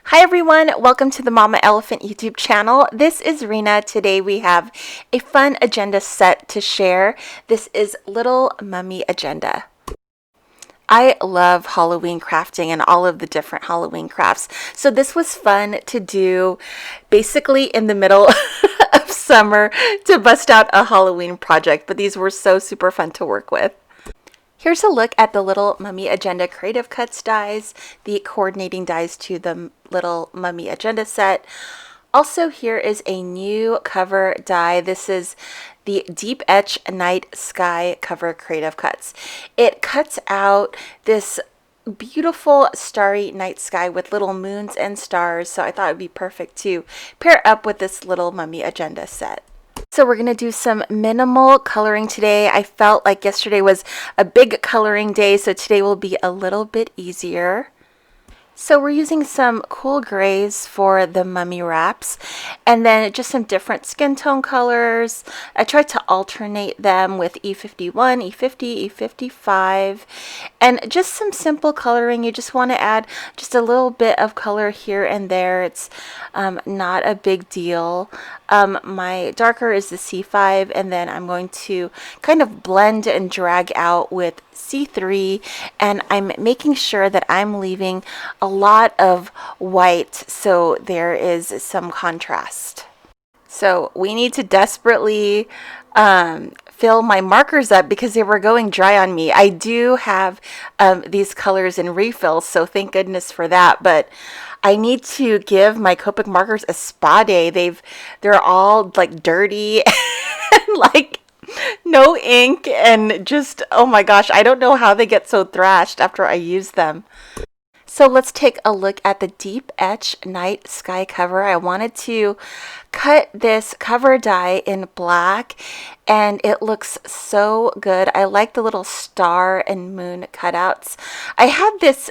Hi everyone, welcome to the Mama Elephant YouTube channel. This is Rena. Today we have a fun agenda set to share. This is Little Mummy Agenda. I love Halloween crafting and all of the different Halloween crafts. So this was fun to do basically in the middle of summer to bust out a Halloween project, but these were so super fun to work with. Here's a look at the Little Mummy Agenda Creative Cuts dies, the coordinating dies to the Little Mummy Agenda set. Also, here is a new cover die. This is the Deep Etch Night Sky cover Creative Cuts. It cuts out this beautiful starry night sky with little moons and stars, so I thought it would be perfect to pair up with this Little Mummy Agenda set. So we're going to do some minimal coloring today. I felt like yesterday was a big coloring day, so today will be a little bit easier. So we're using some cool grays for the mummy wraps, and then just some different skin tone colors. I tried to alternate them with E51, E50, E55, and just some simple coloring. You just want to add just a little bit of color here and there. It's not a big deal. My darker is the C5, and then I'm going to kind of blend and drag out with C3, and I'm making sure that I'm leaving a lot of white so there is some contrast. So we need to desperately fill my markers up because they were going dry on me. I do have these colors in refills, so thank goodness for that, but I need to give my Copic markers a spa day. They're all like dirty and like no ink, and just, oh my gosh, I don't know how they get so thrashed after I use them. So let's take a look at the Deep Etch Night Sky cover. I wanted to cut this cover die in black, and it looks so good. I like the little star and moon cutouts. I had this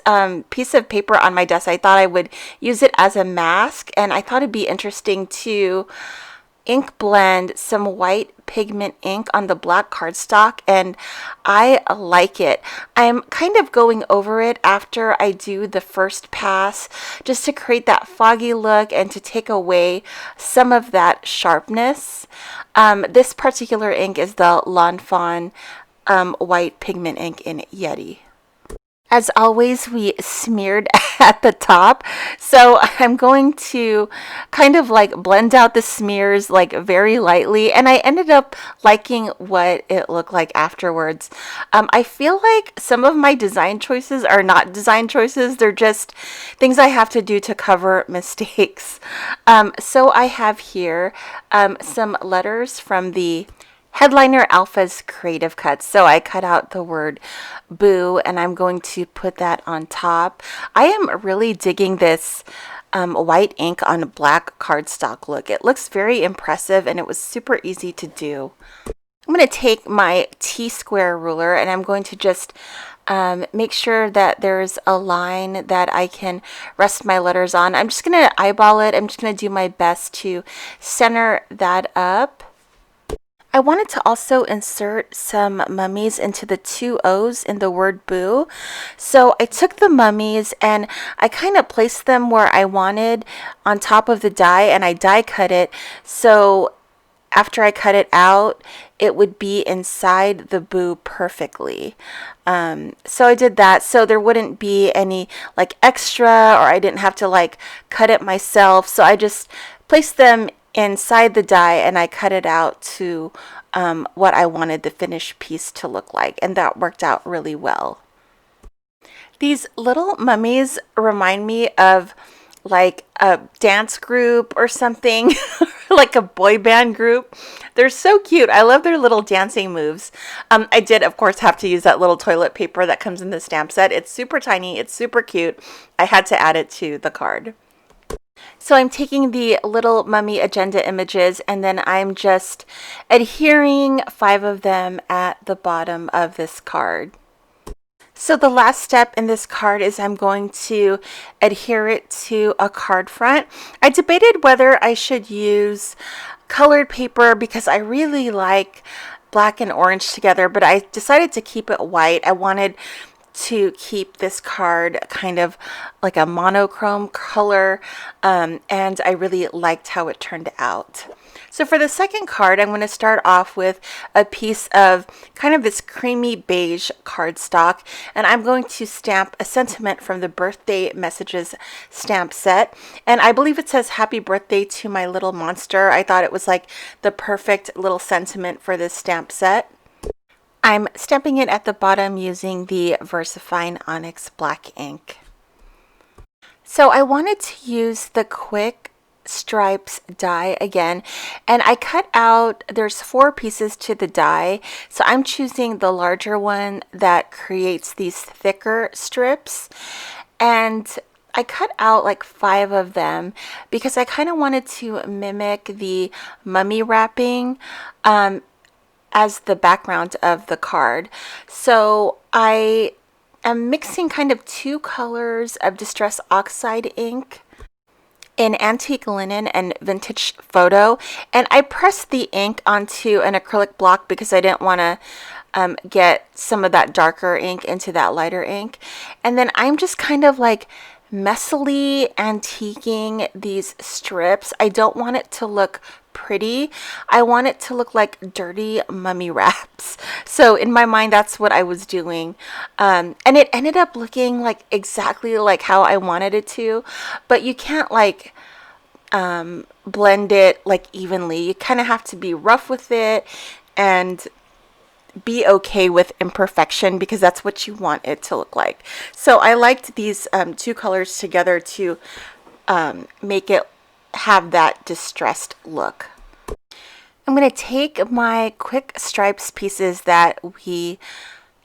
piece of paper on my desk. I thought I would use it as a mask, and I thought it'd be interesting to ink blend some white pigment ink on the black cardstock, and I like it. I'm kind of going over it after I do the first pass just to create that foggy look and to take away some of that sharpness. This particular ink is the Lawn Fawn white pigment ink in Yeti. As always, we smeared at the top, so I'm going to kind of like blend out the smears like very lightly, and I ended up liking what it looked like afterwards. I feel like some of my design choices are not design choices, they're just things I have to do to cover mistakes. So I have here some letters from the Headliner Alpha's Creative Cuts. So I cut out the word boo, and I'm going to put that on top. I am really digging this white ink on black cardstock look. It looks very impressive, and it was super easy to do. I'm going to take my T-square ruler, and I'm going to just make sure that there's a line that I can rest my letters on. I'm just going to eyeball it. I'm just going to do my best to center that up. I wanted to also insert some mummies into the two O's in the word boo. So I took the mummies and I kind of placed them where I wanted on top of the die, and I die cut it. So after I cut it out, it would be inside the boo perfectly. So I did that so there wouldn't be any like extra, or I didn't have to like cut it myself. So I just placed them inside the die, and I cut it out to what I wanted the finished piece to look like, and that worked out really well. These little mummies remind me of like a dance group or something, like a boy band group. They're so cute. I love their little dancing moves. I did, of course, have to use that little toilet paper that comes in the stamp set. It's super tiny. It's super cute. I had to add it to the card. So I'm taking the Little Mummy Agenda images, and then I'm just adhering 5 of them at the bottom of this card. So the last step in this card is I'm going to adhere it to a card front. I debated whether I should use colored paper because I really like black and orange together, but I decided to keep it white. I wanted to keep this card kind of like a monochrome color, and I really liked how it turned out. So for the second card, I'm going to start off with a piece of kind of this creamy beige cardstock, and I'm going to stamp a sentiment from the birthday messages stamp set. And I believe it says happy birthday to my little monster. I thought it was like the perfect little sentiment for this stamp set. I'm stamping it at the bottom using the VersaFine Onyx black ink. So I wanted to use the Quick Stripes die again, and I cut out, there's 4 pieces to the die, so I'm choosing the larger one that creates these thicker strips, and I cut out like 5 of them because I kind of wanted to mimic the mummy wrapping as the background of the card. So I am mixing kind of 2 colors of Distress Oxide ink in Antique Linen and Vintage Photo, and I pressed the ink onto an acrylic block because I didn't want to get some of that darker ink into that lighter ink. And then I'm just kind of like messily antiquing these strips. I don't want it to look pretty. I want it to look like dirty mummy wraps. So in my mind, that's what I was doing. And it ended up looking like exactly like how I wanted it to, but you can't like blend it like evenly. You kind of have to be rough with it and be okay with imperfection because that's what you want it to look like. So I liked these 2 colors together to make it have that distressed look. I'm going to take my Quick Stripes pieces that we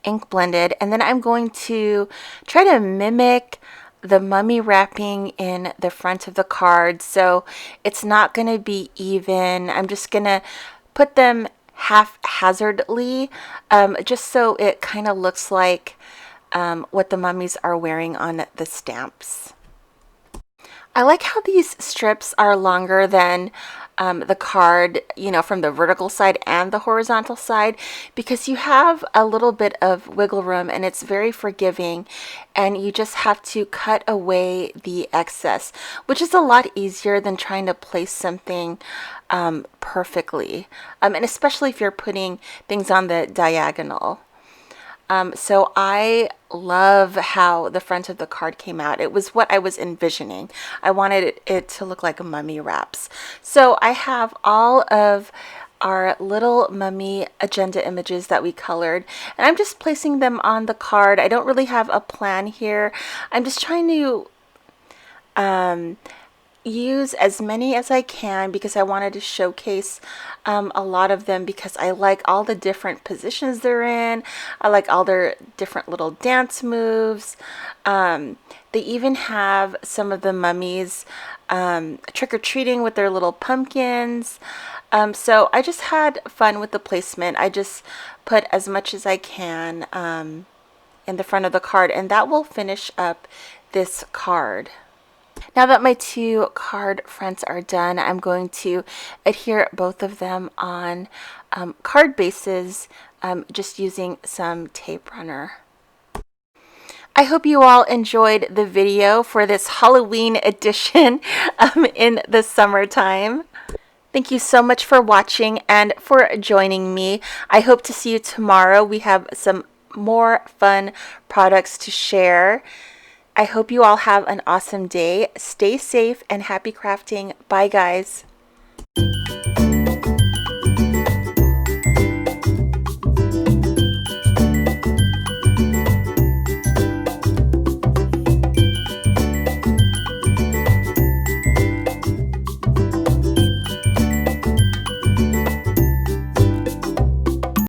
ink blended, and then I'm going to try to mimic the mummy wrapping in the front of the card. So it's not going to be even. I'm just going to put them haphazardly, just so it kind of looks like what the mummies are wearing on the stamps. I like how these strips are longer than the card, you know, from the vertical side and the horizontal side, because you have a little bit of wiggle room and it's very forgiving, and you just have to cut away the excess, which is a lot easier than trying to place something perfectly, and especially if you're putting things on the diagonal. So I love how the front of the card came out. It was what I was envisioning. I wanted it to look like a mummy wraps. So I have all of our little mummy agenda images that we colored, and I'm just placing them on the card. I don't really have a plan here. I'm just trying to use as many as I can because I wanted to showcase a lot of them because I like all the different positions they're in. I like all their different little dance moves. They even have some of the mummies trick-or-treating with their little pumpkins. So I just had fun with the placement. I just put as much as I can in the front of the card, and that will finish up this card. Now that my 2 card fronts are done, I'm going to adhere both of them on card bases, just using some tape runner. I hope you all enjoyed the video for this Halloween edition in the summertime. Thank you so much for watching and for joining me. I hope to see you tomorrow. We have some more fun products to share. I hope you all have an awesome day. Stay safe and happy crafting. Bye, guys.